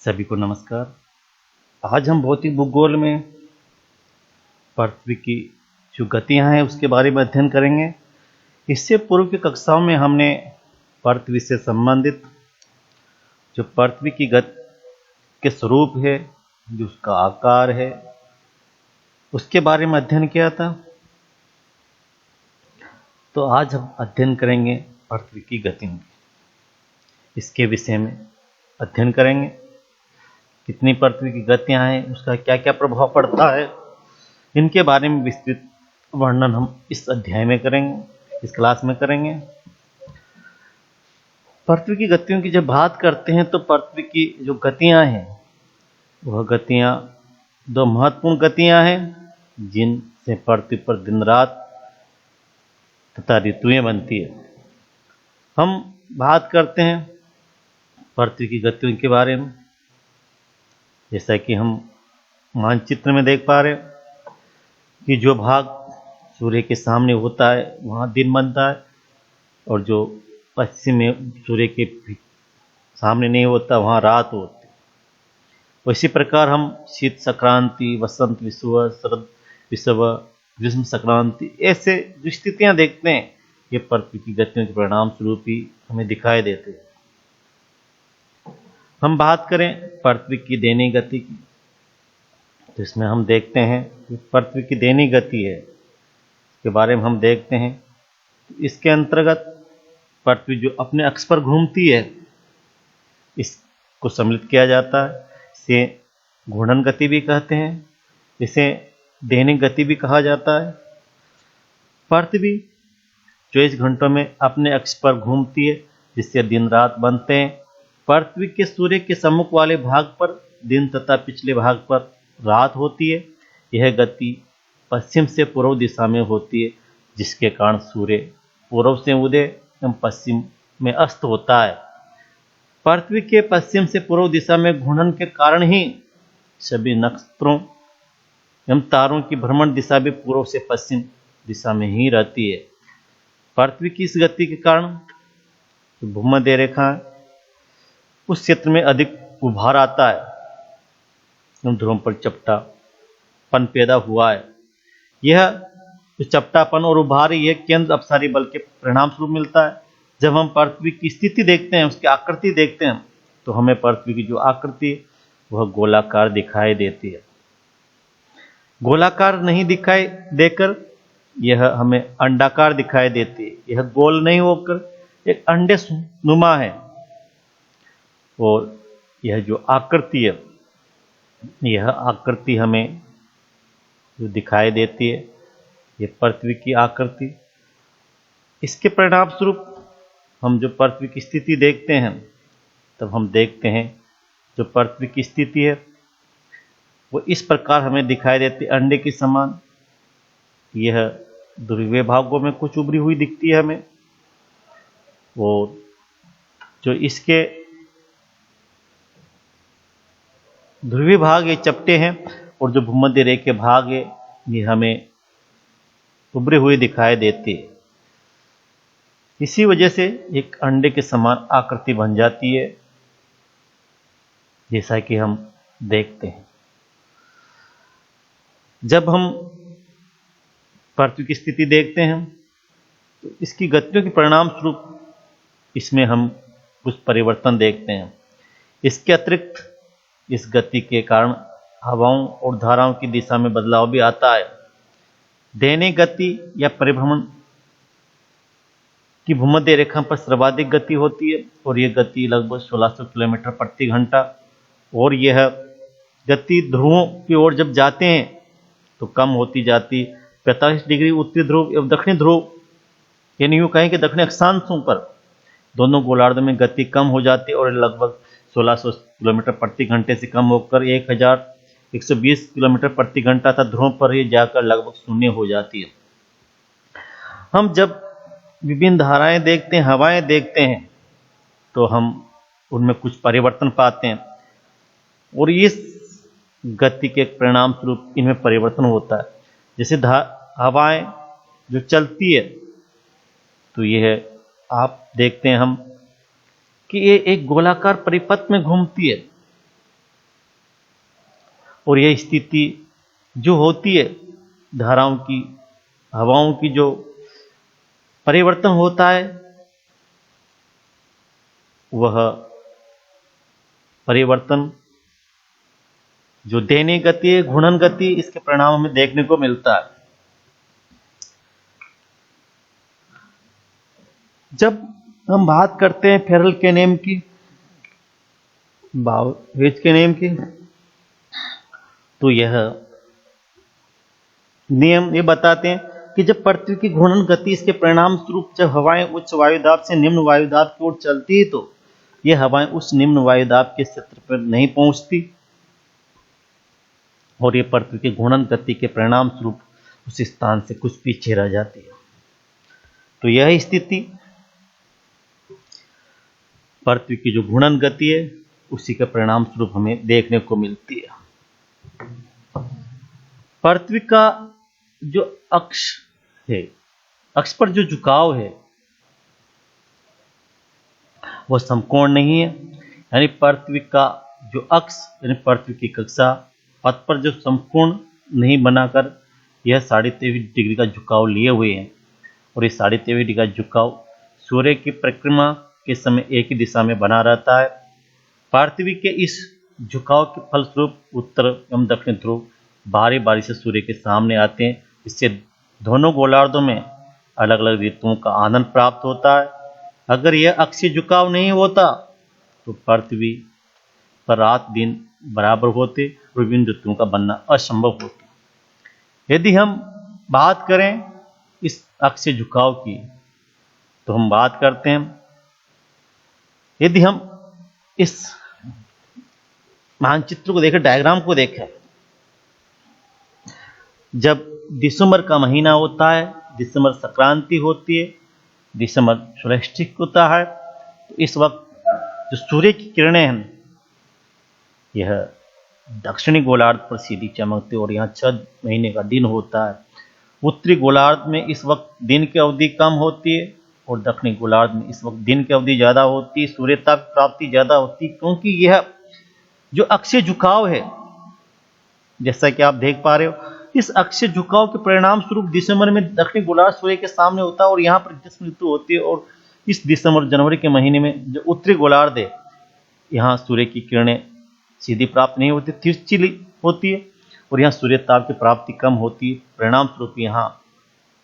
सभी को नमस्कार। आज हम भौतिक भूगोल में पृथ्वी की जो गतियां हैं उसके बारे में अध्ययन करेंगे। इससे पूर्व की कक्षाओं में हमने पृथ्वी से संबंधित जो पृथ्वी की गति के स्वरूप है, जो उसका आकार है, उसके बारे में अध्ययन किया था। तो आज हम अध्ययन करेंगे पृथ्वी की गतियों की, इसके विषय में अध्ययन करेंगे। कितनी पृथ्वी की गतियां हैं, उसका क्या क्या प्रभाव पड़ता है, इनके बारे में विस्तृत वर्णन हम इस अध्याय में करेंगे, इस क्लास में करेंगे। पृथ्वी की गतियों की जब बात करते हैं तो पृथ्वी की जो गतियां हैं वह गतियां दो महत्वपूर्ण गतियां हैं जिनसे पृथ्वी पर दिन रात तथा ऋतुएं बनती है। हम बात करते हैं पृथ्वी की गतियों के बारे में। जैसा कि हम मानचित्र में देख पा रहे हैं कि जो भाग सूर्य के सामने होता है वहाँ दिन बनता है, और जो पश्चिम में सूर्य के सामने नहीं होता वहाँ रात होती है। इसी प्रकार हम शीत संक्रांति, वसंत विषुव, शरद विषुव, ग्रीष्म संक्रांति, ऐसे जो स्थितियाँ देखते हैं ये पृथ्वी की गतियों के परिणाम स्वरूप ही हमें दिखाई देते हैं। हम बात करें पृथ्वी की दैनिक गति की, तो इसमें हम देखते हैं कि पृथ्वी की दैनिक गति है, इसके बारे में हम देखते हैं। इसके अंतर्गत पृथ्वी जो अपने अक्ष पर घूमती है इसको सम्मिलित किया जाता है। इसे घूर्णन गति भी कहते हैं, इसे दैनिक गति भी कहा जाता है। पृथ्वी 24 घंटों में अपने अक्ष पर घूमती है, जिससे दिन रात बनते हैं। पृथ्वी के सूर्य के सम्मुख वाले भाग पर दिन तथा पिछले भाग पर रात होती है। यह गति पश्चिम से पूर्व दिशा में होती है, जिसके कारण सूर्य पूर्व से उदय एवं पश्चिम में अस्त होता है। पृथ्वी के पश्चिम से पूर्व दिशा में घूर्णन के कारण ही सभी नक्षत्रों एवं तारों की भ्रमण दिशा भी पूर्व से पश्चिम दिशा में ही रहती है। पृथ्वी की इस गति के कारण भूमध्य रेखा उस क्षेत्र में अधिक उभार आता है एवं ध्रुवों पर चपटापन पैदा हुआ है। यह जो चपटापन और उभार यह केंद्र अपसारी बल के परिणाम स्वरूप मिलता है। जब हम पृथ्वी की स्थिति देखते हैं, उसकी आकृति देखते हैं, तो हमें पृथ्वी की जो आकृति वह गोलाकार दिखाई देती है। गोलाकार नहीं दिखाई देकर यह हमें अंडाकार दिखाई देती है। यह गोल नहीं होकर एक अंडे नुमा है, और यह जो आकृति है, यह आकृति हमें जो दिखाई देती है यह पृथ्वी की आकृति। इसके परिणाम स्वरूप हम जो पृथ्वी की स्थिति देखते हैं, तब हम देखते हैं जो पृथ्वी की स्थिति है वो इस प्रकार हमें दिखाई देती है, अंडे के समान। यह ध्रुवीय भागों में कुछ उभरी हुई दिखती है हमें, और जो इसके ध्रुवीय भाग ये चपटे हैं, और जो भूमध्य रेखा भाग है ये हमें उभरे हुए दिखाई देते हैं। इसी वजह से एक अंडे के समान आकृति बन जाती है, जैसा कि हम देखते हैं। जब हम पृथ्वी की स्थिति देखते हैं तो इसकी गतियों के परिणाम स्वरूप इसमें हम कुछ परिवर्तन देखते हैं। इसके अतिरिक्त इस गति के कारण हवाओं और धाराओं की दिशा में बदलाव भी आता है। दैनिक गति या परिभ्रमण की भूमध्य रेखा पर सर्वाधिक गति होती है, और यह गति लगभग 1600 किलोमीटर प्रति घंटा, और यह गति ध्रुवों की ओर जब जाते हैं तो कम होती जाती। 45 डिग्री उत्तरी ध्रुव एवं दक्षिणी ध्रुव, यानी यूँ कहें कि दक्षिणी अक्षांशों पर दोनों गोलार्ध में गति कम हो जाती है, और लगभग 1600 किलोमीटर प्रति घंटे से कम होकर 1120 किलोमीटर प्रति घंटा तक ध्रुव पर ही जाकर लगभग शून्य हो जाती है। हम जब विभिन्न धाराएं देखते हैं, हवाएं देखते हैं, तो हम उनमें कुछ परिवर्तन पाते हैं, और इस गति के परिणाम स्वरूप इनमें परिवर्तन होता है। जैसे हवाएं जो चलती है, तो यह आप देखते हैं हम कि ये एक गोलाकार परिपथ में घूमती है, और यह स्थिति जो होती है, धाराओं की, हवाओं की जो परिवर्तन होता है, वह परिवर्तन जो दैनिक गति है, घूर्णन गति, इसके परिणाम हमें देखने को मिलता है। जब हम बात करते हैं फेरल के नियम की, बाउवेज के नियम की, तो यह नियम ये बताते हैं कि जब पृथ्वी की घूर्णन गति, इसके परिणाम स्वरूप जब हवाएं उच्च वायुदाब से निम्न वायुदाब की ओर चलती है, तो यह हवाएं उस निम्न वायुदाब के क्षेत्र पर नहीं पहुंचती और ये पृथ्वी की घूर्णन गति के परिणाम स्वरूप उस स्थान से कुछ पीछे रह जाती है। तो यह स्थिति पृथ्वी की जो घूर्णन गति है, उसी के परिणाम स्वरूप हमें देखने को मिलती है। पृथ्वी का जो अक्ष है, अक्ष पर जो झुकाव है, वह समकोण नहीं है। यानी पृथ्वी का जो अक्ष, यानी पृथ्वी की कक्षा पथ पर जो समकोण नहीं बनाकर यह 23.5 डिग्री का झुकाव लिए हुए हैं, और ये 23.5 डिग्री का झुकाव सूर्य की परिक्रमा के समय एक ही दिशा में बना रहता है। पृथ्वी के इस झुकाव के फलस्वरूप उत्तर एवं दक्षिण ध्रुव बारी बारी से सूर्य के सामने आते हैं, इससे दोनों गोलार्धों में अलग अलग ऋतुओं का आनंद प्राप्त होता है। अगर यह अक्षीय झुकाव नहीं होता तो पृथ्वी पर रात दिन बराबर होते और विभिन्न ऋतुओं का बनना असंभव होता। यदि हम बात करें इस अक्षीय झुकाव की, तो हम बात करते हैं, यदि हम इस मानचित्र को देखें, डायग्राम को देखें, जब दिसंबर का महीना होता है, दिसंबर संक्रांति होती है, दिसंबर स्वैच्छिक होता है, तो इस वक्त जो सूर्य की किरणें हैं, यह दक्षिणी गोलार्ध पर सीधी चमकती और यहाँ 6 महीने का दिन होता है। उत्तरी गोलार्ध में इस वक्त दिन की अवधि कम होती है और दक्षिणी गोलार्ध में इस वक्त दिन की अवधि ज़्यादा होती है, सूर्यता की प्राप्ति ज़्यादा होती है, क्योंकि यह जो अक्षीय झुकाव है, जैसा कि आप देख पा रहे हो, इस अक्षीय झुकाव के परिणाम स्वरूप दिसंबर में दक्षिणी गोलार्ध सूर्य के सामने होता है और यहाँ पर ग्रीष्म ऋतु होती है। और इस दिसंबर जनवरी के महीने में जो उत्तरी गोलार्ध है, यहाँ सूर्य की किरणें सीधी प्राप्त नहीं होती, तिरछी होती है और यहाँ सूर्य ताप की प्राप्ति कम होती है, परिणाम स्वरूप यहाँ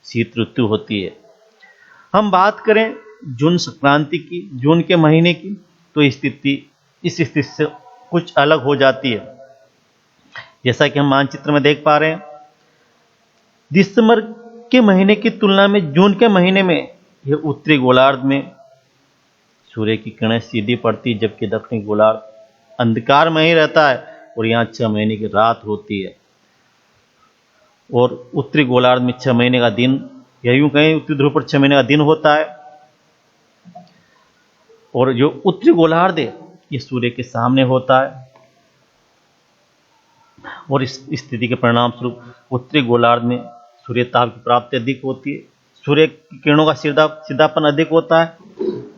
शीत ऋतु होती है। हम बात करें जून संक्रांति की, जून के महीने की, तो इस स्थिति से कुछ अलग हो जाती है। जैसा कि हम मानचित्र में देख पा रहे हैं, दिसंबर के महीने की तुलना में जून के महीने में यह उत्तरी गोलार्ध में सूर्य की किरणें सीधी पड़ती, जबकि दक्षिणी गोलार्ध अंधकार में ही रहता है और यहाँ 6 महीने की रात होती है। और उत्तरी गोलार्ध में 6 महीने का दिन, या यूं कहें उत्तरी ध्रुव पर 6 महीने का दिन होता है, और जो उत्तरी गोलार्ध है ये सूर्य के सामने होता है। और इस स्थिति के परिणाम स्वरूप उत्तरी गोलार्ध में सूर्य ताप की प्राप्ति अधिक होती है, सूर्य की किरणों का सीधापन अधिक होता है,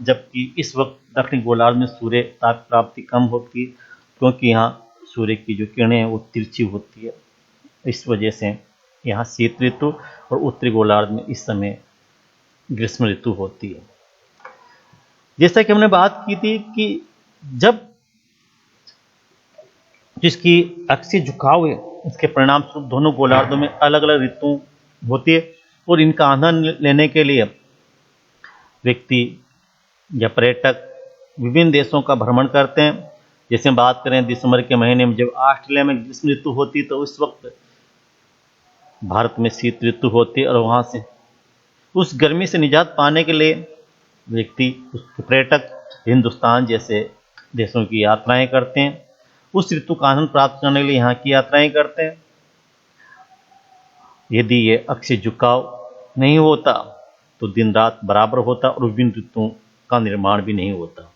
जबकि इस वक्त दक्षिणी गोलार्ध में सूर्य ताप की प्राप्ति कम होती है, क्योंकि यहाँ सूर्य की जो किरणें हैं वो तिरछी होती है। इस वजह से यहाँ शीत ऋतु और उत्तरी गोलार्ध में इस समय ग्रीष्म ऋतु होती है। जैसा कि हमने बात की थी कि जब जिसकी अक्षीय झुकाव है, इसके परिणाम स्वरूप दोनों गोलार्धों में अलग अलग ऋतु होती है और इनका आनंद लेने के लिए व्यक्ति या पर्यटक विभिन्न देशों का भ्रमण करते हैं। जैसे बात करें दिसंबर के महीने में जब ऑस्ट्रेलिया में ग्रीष्म ऋतु होती है, तो उस वक्त भारत में शीत ऋतु होती है और वहाँ से उस गर्मी से निजात पाने के लिए व्यक्ति, पर्यटक हिंदुस्तान जैसे देशों की यात्राएं करते हैं, उस ऋतु का आनंद प्राप्त करने के लिए यहाँ की यात्राएं करते हैं। यदि ये अक्षीय झुकाव नहीं होता तो दिन रात बराबर होता और विभिन्न ऋतुओं का निर्माण भी नहीं होता।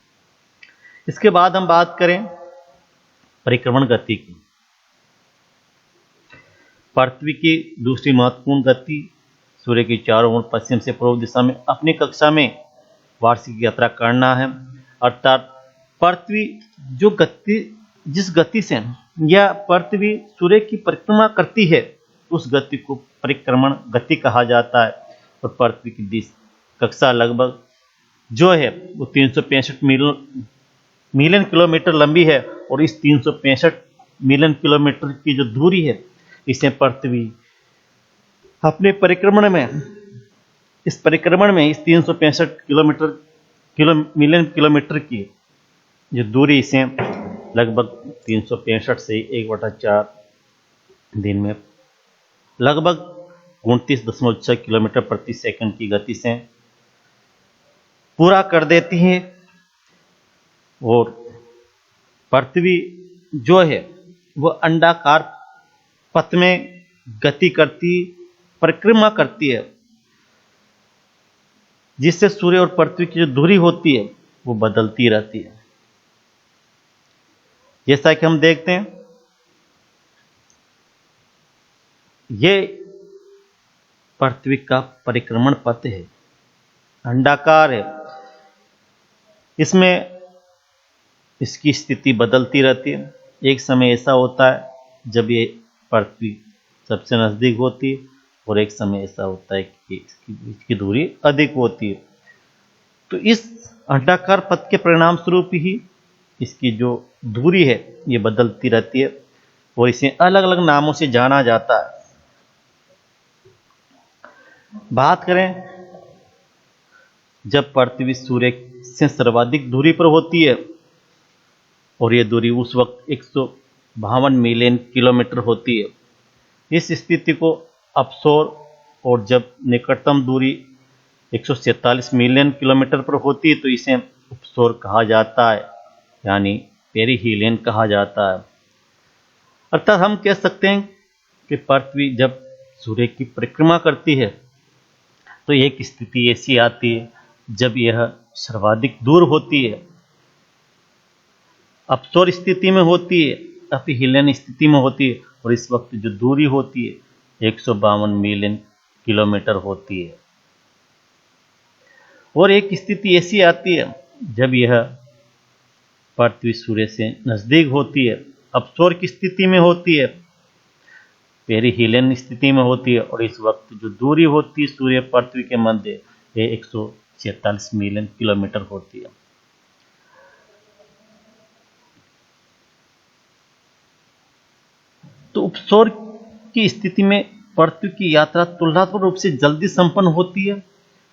इसके बाद हम बात करें परिक्रमण गति की। पृथ्वी की दूसरी महत्वपूर्ण गति सूर्य की चारों ओर पश्चिम से पूर्व दिशा में अपनी कक्षा में वार्षिक यात्रा करना है। अर्थात पृथ्वी जो गति जिस गति से यह पृथ्वी सूर्य की परिक्रमा करती है उस गति को परिक्रमण गति कहा जाता है। और पृथ्वी की दिश कक्षा लगभग जो है वो 365 मिलियन किलोमीटर लंबी है। और इस 365 मिलियन किलोमीटर की जो दूरी है इसे पृथ्वी अपने परिक्रमण में इस 365 मिलियन किलोमीटर की जो दूरी इसे लगभग 365 से 1/4 दिन में लगभग 29.6 किलोमीटर प्रति सेकंड की गति से पूरा कर देती है। और पृथ्वी जो है वह अंडाकार पथ में गति करती परिक्रमा करती है, जिससे सूर्य और पृथ्वी की जो दूरी होती है वो बदलती रहती है। जैसा कि हम देखते हैं ये पृथ्वी का परिक्रमण पथ है, अंडाकार है। इसमें इसकी स्थिति बदलती रहती है। एक समय ऐसा होता है जब ये पृथ्वी सबसे नजदीक होती है और एक समय ऐसा होता है कि इसकी दूरी अधिक होती है। तो इस अंडाकार पथ के परिणाम स्वरूप ही इसकी जो दूरी है ये बदलती रहती है और इसे अलग अलग नामों से जाना जाता है। बात करें जब पृथ्वी सूर्य से सर्वाधिक दूरी पर होती है और ये दूरी उस वक्त 152 मिलियन किलोमीटर होती है। इस स्थिति को अपसौर और जब निकटतम दूरी 147 मिलियन किलोमीटर पर होती है तो इसे उपसौर कहा जाता है, यानी पेरिहीलियन कहा जाता है। अर्थात हम कह सकते हैं कि पृथ्वी जब सूर्य की परिक्रमा करती है तो एक स्थिति ऐसी आती है जब यह सर्वाधिक दूर होती है, अपसौर स्थिति में होती है, अपीहिलियन स्थिति में होती है। और इस वक्त जो दूरी होती है 152 मिलियन किलोमीटर होती है। और एक स्थिति ऐसी आती है जब यह पृथ्वी सूर्य से नजदीक होती है, अपसौर की स्थिति में होती है, पेरिहीलियन स्थिति में होती है। और इस वक्त जो दूरी होती है सूर्य पृथ्वी के मध्य ये 146 मिलियन किलोमीटर होती है। तो उपसौर की स्थिति में पृथ्वी की यात्रा तुलनात्मक रूप से जल्दी संपन्न होती है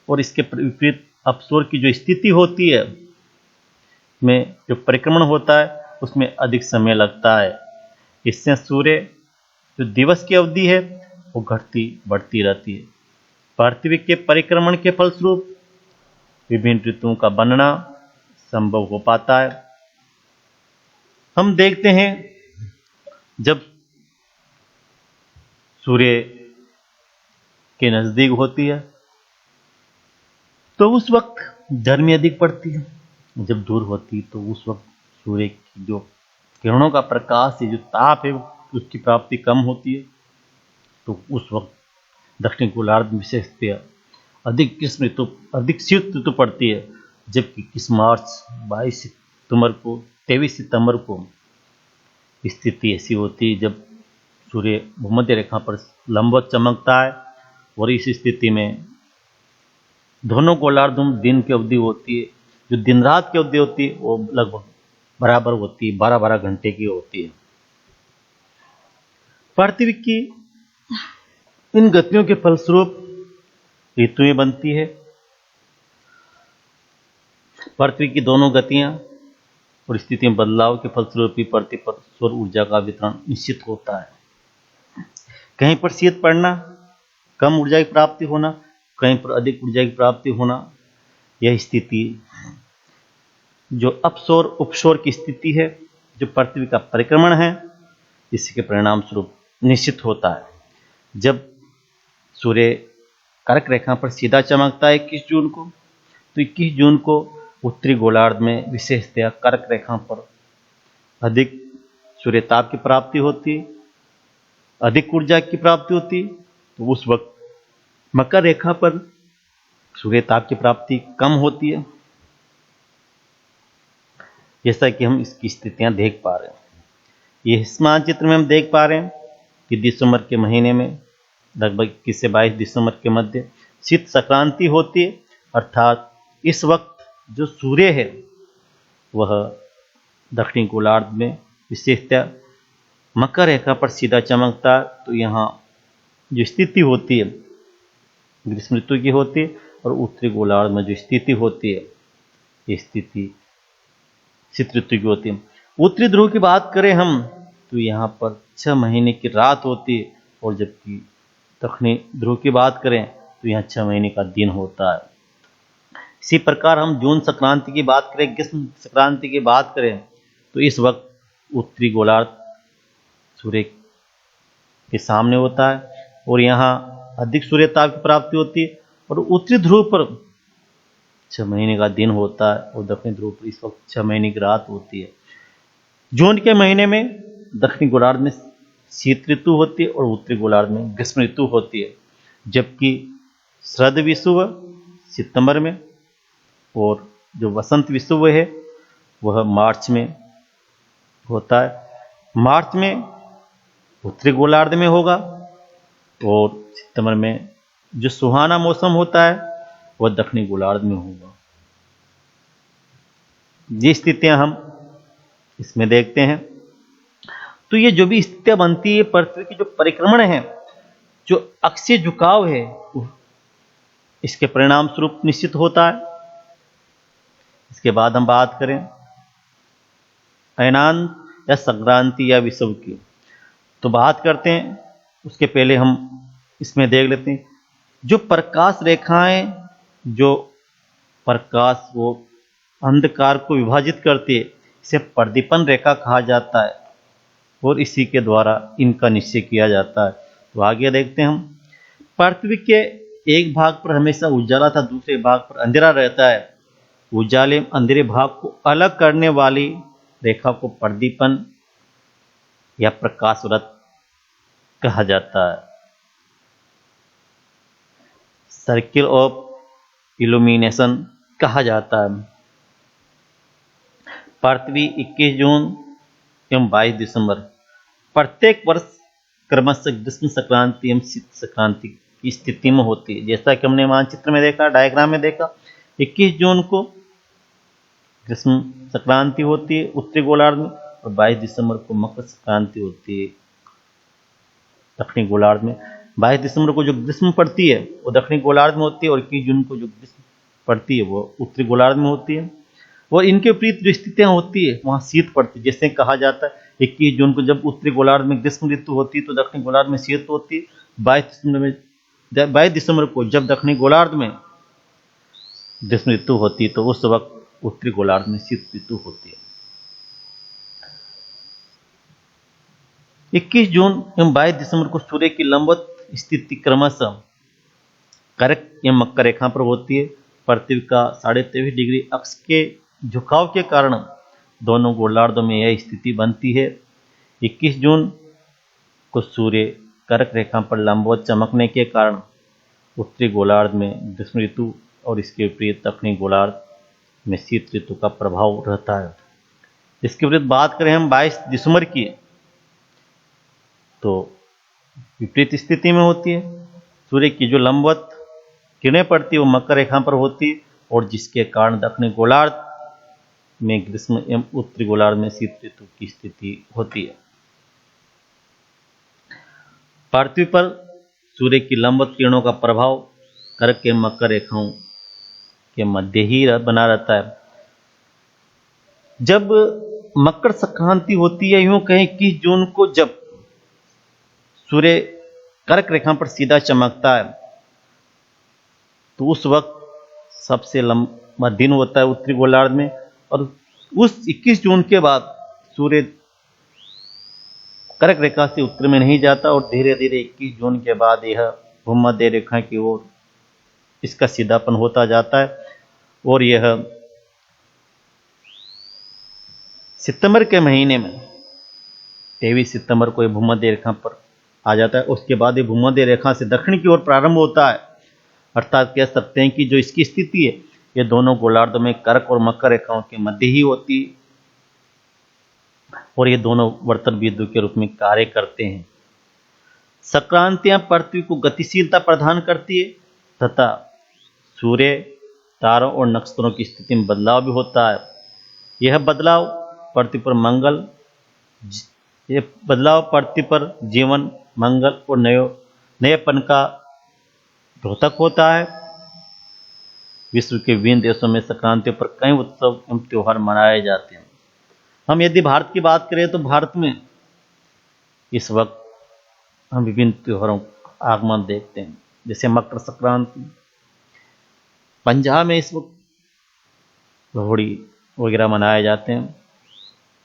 और इसके विपरीत अपसौर की जो स्थिति होती है में जो परिक्रमण होता है उसमें अधिक समय लगता है। इससे सूर्य जो दिवस की अवधि है वो घटती बढ़ती रहती है। पृथ्वी के परिक्रमण के फलस्वरूप विभिन्न ऋतुओं का बनना संभव हो पाता है। हम देखते हैं जब सूर्य के नजदीक होती है तो उस वक्त गर्मी अधिक पड़ती है, जब दूर होती है तो उस वक्त सूर्य की जो किरणों का प्रकाश है, जो ताप है, उसकी प्राप्ति कम होती है। तो उस वक्त दक्षिण गोलार्ध में विशेषतः अधिक शीत ऋतु पड़ती है। जबकि इस मार्च 22 सितंबर को 23 सितंबर को स्थिति ऐसी होती है जब सूर्य भूमध्य रेखा पर लंबवत चमकता है और इस स्थिति में दोनों गोलार्धों में दिन की अवधि होती है, जो दिन रात की अवधि होती है वो लगभग बराबर होती है, 12-12 घंटे की होती है। पृथ्वी की इन गतियों के फलस्वरूप ऋतुएं बनती है। पृथ्वी की दोनों गतियां और स्थिति में बदलाव के फलस्वरूप ही पृथ्वी पर सौर ऊर्जा का वितरण निश्चित होता है। कहीं पर शीत पड़ना, कम ऊर्जा की प्राप्ति होना, कहीं पर अधिक ऊर्जा की प्राप्ति होना, यह स्थिति जो अपसौर उपसौर की स्थिति है, जो पृथ्वी का परिक्रमण है, इसी के परिणाम स्वरूप निश्चित होता है। जब सूर्य कर्क रेखा पर सीधा चमकता है 21 जून को, तो 21 जून को उत्तरी गोलार्ध में विशेषतया कर्क रेखा पर अधिक सूर्य ताप की प्राप्ति होती है, अधिक ऊर्जा की प्राप्ति होती। तो उस वक्त मकर रेखा पर सूर्य ताप की प्राप्ति कम होती है, जैसा कि हम इसकी स्थितियां देख पा रहे हैं। ये इस मानचित्र में हम देख पा रहे हैं कि दिसंबर के महीने में लगभग 21 से 22 दिसंबर के मध्य शीत संक्रांति होती है। अर्थात इस वक्त जो सूर्य है वह दक्षिणी गोलार्ध में विशेषतः मकर रेखा पर सीधा चमकता है। तो यहाँ जो स्थिति होती है ग्रीष्म ऋतु की होती है और उत्तरी गोलार्ध में जो स्थिति होती है ये स्थिति शीत ऋतु की होती है। उत्तरी ध्रुव की बात करें हम तो यहाँ पर 6 महीने की रात होती है और जबकि दक्षिणी ध्रुव की बात करें तो यहाँ 6 महीने का दिन होता है। इसी प्रकार हम जून संक्रांति की बात करें, ग्रीष्म संक्रांति की बात करें तो इस वक्त उत्तरी गोलार्ध सूर्य के सामने होता है और यहाँ अधिक सूर्यताप की प्राप्ति होती है और उत्तरी ध्रुव पर 6 महीने का दिन होता है और दक्षिणी ध्रुव पर इस वक्त 6 महीने की रात होती है। जून के महीने में दक्षिणी गोलार्ध में शीत ऋतु होती है और उत्तरी गोलार्ध में ग्रीष्म ऋतु होती है, जबकि शरद विषुव सितंबर में और जो वसंत विषुव है वह मार्च में होता है। मार्च में उत्तरी गोलार्ध में होगा और सितंबर में जो सुहाना मौसम होता है वह दक्षिणी गोलार्ध में होगा। ये स्थितियां हम इसमें देखते हैं। तो ये जो भी स्थितियां बनती है पृथ्वी की जो परिक्रमण है, जो अक्षीय झुकाव है, इसके परिणाम स्वरूप निश्चित होता है। इसके बाद हम बात करें अयनांत या संक्रांति या विषुव की, तो बात करते हैं। उसके पहले हम इसमें देख लेते हैं जो प्रकाश रेखाएं, जो प्रकाश वो अंधकार को विभाजित करती है, इसे प्रदीपन रेखा कहा जाता है और इसी के द्वारा इनका निश्चय किया जाता है। तो आगे देखते हैं हम। पृथ्वी के एक भाग पर हमेशा उजाला था, दूसरे भाग पर अंधेरा रहता है। उजाले अंधेरे भाग को अलग करने वाली रेखा को प्रदीपन या प्रकाश व्रत कहा जाता है। सर्किल ऑफ इल्यूमिनेशन कहा जाता है। पृथ्वी 21 जून एवं 22 दिसंबर प्रत्येक वर्ष क्रमशः ग्रीष्म संक्रांति एवं शीत संक्रांति की स्थिति में होती है। जैसा कि हमने मानचित्र में देखा, डायग्राम में देखा, 21 जून को ग्रीष्म संक्रांति होती है उत्तरी गोलार्ध में और 22 दिसंबर को मकर संक्रांति होती है दक्षिणी गोलार्ध में। 22 दिसंबर को जो ग्रीष्म पड़ती है वो दक्षिणी गोलार्ध में होती है और 21 जून को जो ग्रीष्म पड़ती है वो उत्तरी गोलार्ध में होती है। और इनके विपरीत जो स्थितियां होती है वहाँ शीत पड़ती है। जैसे कहा जाता है 21 जून को जब उत्तरी गोलार्ध में ग्रीष्म ऋतु होती है तो दक्षिणी गोलार्ध में शीत होती है। 22 दिसंबर को जब दक्षिणी गोलार्ध में ग्रीष्म ऋतु होती है तो उस वक्त उत्तरी गोलार्ध में शीत ऋतु होती है। 21 जून एवं 22 दिसंबर को सूर्य की लंबवत स्थिति क्रमशः कर्क या मकर रेखा पर होती है। पृथ्वी का 23.5 डिग्री अक्ष के झुकाव के कारण दोनों गोलार्धों में यह स्थिति बनती है। 21 जून को सूर्य कर्क रेखा पर लंबवत चमकने के कारण उत्तरी गोलार्ध में ग्रीष्म ऋतु और इसके विपरीत दक्षिणी गोलार्ध में शीत ऋतु का प्रभाव रहता है। इसके विपरीत बात करें हम 22 दिसंबर की तो विपरीत स्थिति में होती है। सूर्य की जो लंबवत किरणें पड़ती है वो मकर रेखा पर होती है और जिसके कारण दक्षिणी गोलार्ध में ग्रीष्म एवं उत्तरी गोलार्ध में शीत ऋतु की स्थिति होती है। पृथ्वी पर सूर्य की लंबवत किरणों का प्रभाव कर्क के मकर रेखाओं के मध्य ही बना रहता है। जब मकर संक्रांति होती है, यूं कहें 21 जून को जब सूर्य कर्क रेखा पर सीधा चमकता है तो उस वक्त सबसे लंबा दिन होता है उत्तरी गोलार्ध में। और उस 21 जून के बाद सूर्य कर्क रेखा से उत्तर में नहीं जाता और धीरे धीरे 21 जून के बाद यह भूमध्य रेखा की ओर इसका सीधापन होता जाता है और यह सितंबर के महीने में 23 सितंबर को यह भूमध्य रेखा पर आ जाता है। उसके बाद ये भूमध्य रेखा से दक्षिण की ओर प्रारंभ होता है। अर्थात कह सकते हैं कि जो इसकी स्थिति है ये दोनों गोलार्धों में कर्क और मकर रेखाओं के मध्य ही होती है। और ये दोनों वर्तन बिंदु के रूप में कार्य करते हैं। संक्रांतियां पृथ्वी को गतिशीलता प्रदान करती है तथा सूर्य, तारों और नक्षत्रों की स्थिति में बदलाव भी होता है। यह बदलाव पृथ्वी पर पृथ्वी पर जीवन, मंगल और नएपन का द्योतक होता है। विश्व के विभिन्न देशों में संक्रांतियों पर कई उत्सव एवं त्योहार मनाए जाते हैं। हम यदि भारत की बात करें तो भारत में इस वक्त हम विभिन्न त्योहारों का आगमन देखते हैं, जैसे मकर संक्रांति। पंजाब में इस वक्त लोहड़ी वगैरह मनाए जाते हैं,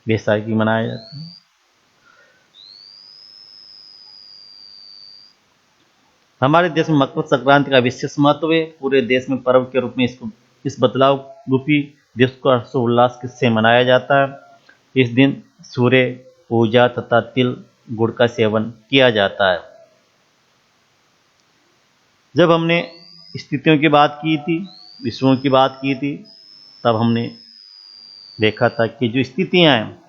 बैसाखी मनाए जाते हैं। हमारे देश में मकर संक्रांति का विशेष महत्व है। पूरे देश में पर्व के रूप में इस बदलाव रूपी दिवस को हर्षोल्लास से मनाया जाता है। इस दिन सूर्य पूजा तथा तिल गुड़ का सेवन किया जाता है। जब हमने स्थितियों की बात की थी, विषयों की बात की थी, तब हमने देखा था कि जो स्थितियां हैं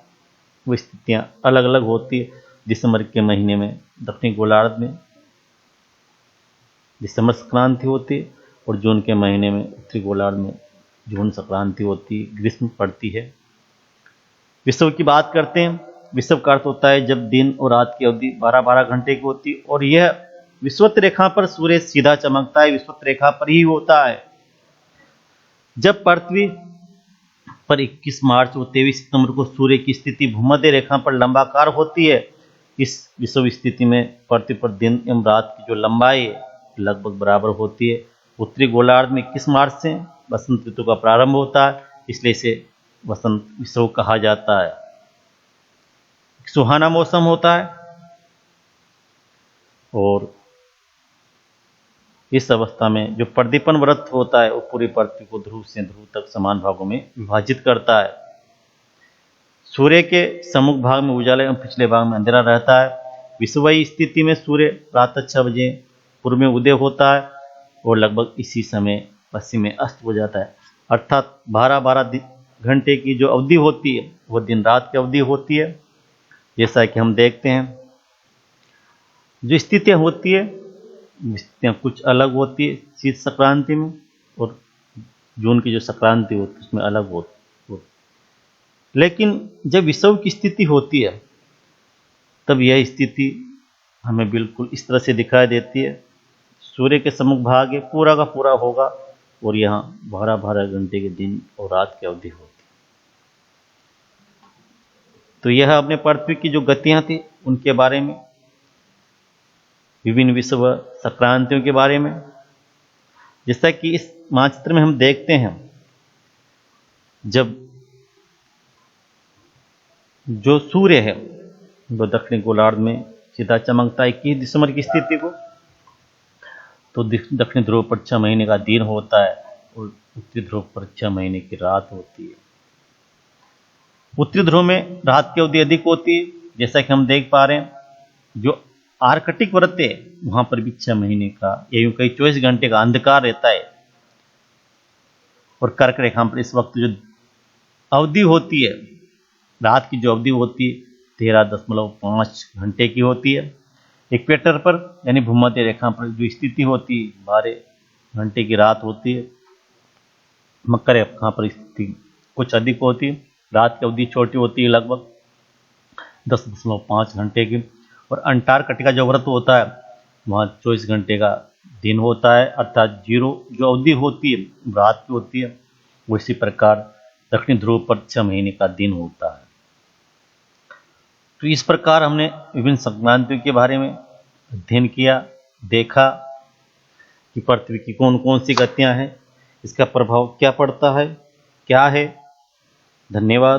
वो स्थितियां अलग अलग होती है। दिसंबर के महीने में दक्षिणी गोलार्ध में दिसंबर संक्रांति होती है और जून के महीने में उत्तरी गोलार्ध में जून संक्रांति होती है, ग्रीष्म पड़ती है। विषुव की बात करते हैं। विषुव का अर्थ होता है जब दिन और रात की अवधि 12-12 घंटे की होती है और यह विषुवत रेखा पर सूर्य सीधा चमकता है, विषुवत रेखा पर ही होता है। जब पृथ्वी पर 21 मार्च और 23 सितंबर को सूर्य की स्थिति भूमध्य रेखा पर लंबाकार होती है। इस विषुव स्थिति में पृथ्वी पर दिन एवं रात की जो लंबाई है लगभग बराबर होती है। उत्तरी गोलार्ध में 21 मार्च से वसंत ऋतु का प्रारंभ होता है, इसलिए इसे वसंत विषुव कहा जाता है। सुहाना मौसम होता है और इस अवस्था में जो प्रदीपन व्रत होता है वो पूरी पृथ्वी को ध्रुव से ध्रुव तक समान भागों में विभाजित करता है। सूर्य के सम्मुख भाग में उजाला एवं पिछले भाग में अंधेरा रहता है। विषुवयी स्थिति में सूर्य प्रातः 6 बजे पूर्व में उदय होता है और लगभग इसी समय पश्चिम में अस्त हो जाता है। अर्थात 12-12 घंटे की जो अवधि होती है वह दिन रात की अवधि होती है। जैसा कि हम देखते हैं जो स्थितियां होती है स्थितियां कुछ अलग होती है शीत संक्रांति में, और जून की जो संक्रांति होती है उसमें अलग होती। लेकिन जब विषुव की स्थिति होती है तब यह स्थिति हमें बिल्कुल इस तरह से दिखाई देती है। सूर्य के सम्मुख भाग है पूरा का पूरा होगा और यहाँ 12-12 घंटे के दिन और रात की अवधि होती। तो यह अपने पृथ्वी की जो गतियां थी उनके बारे में, विभिन्न विषुव संक्रांतियों के बारे में। जैसा कि इस मानचित्र में हम देखते हैं जब जो सूर्य है वो दक्षिणी गोलार्ध में सीधा चमकता है 21 दिसंबर की स्थिति को, तो दक्षिणी ध्रुव पर 6 महीने का दिन होता है और उत्तरी ध्रुव पर 6 महीने की रात होती है। उत्तरी ध्रुव में रात की अवधि अधिक होती है। जैसा कि हम देख पा रहे हैं जो आर्कटिक व्रत है वहां पर भी 6 महीने का या यूं कई 24 घंटे का अंधकार रहता है। और कर्क रेखा पर इस वक्त जो अवधि होती है रात की जो अवधि होती है 13.5 घंटे की होती है। इक्वेटर पर यानी भूमध्य रेखा पर जो स्थिति होती है 12 घंटे की रात होती है। मकर रेखा पर स्थिति कुछ अधिक होती है, रात की अवधि छोटी होती है लगभग 10.5 घंटे की। और अंटार्कटिका जो व्रत होता है वहाँ 24 घंटे का दिन होता है, अर्थात जीरो जो अवधि होती है रात की होती है। उसी प्रकार दक्षिणी ध्रुव पर 6 महीने का दिन होता है। तो इस प्रकार हमने विभिन्न संक्रांतियों के बारे में अध्ययन किया, देखा कि पृथ्वी की कौन कौन सी गतियां हैं, इसका प्रभाव क्या पड़ता है, क्या है। धन्यवाद।